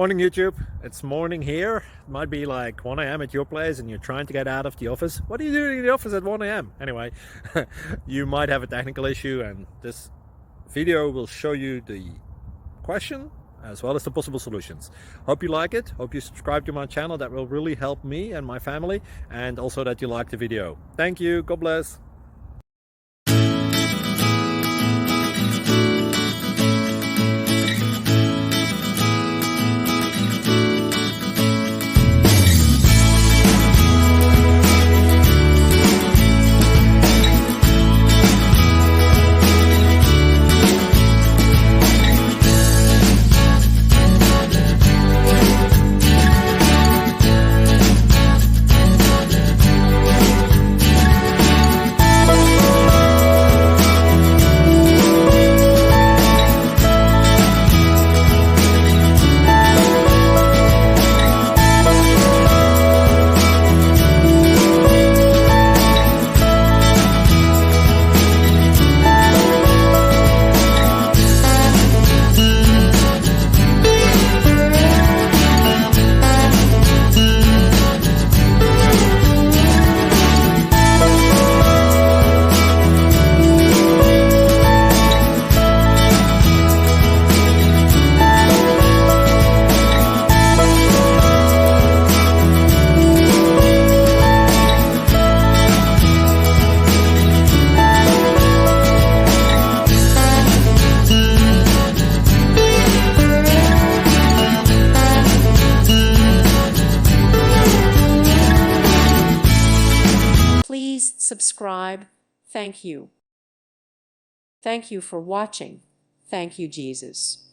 Morning YouTube, it's morning here. It might be like 1 a.m. at your place and you're trying to get out of the office. What are you doing in the office at 1 a.m.? Anyway, you might have a technical issue and this video will show you the question as well as the possible solutions. Hope you like it, hope you subscribe to my channel. That will really help me and my family, and also that you like the video. Thank you, God bless. Please subscribe. Thank you. Thank you for watching. Thank you, Jesus.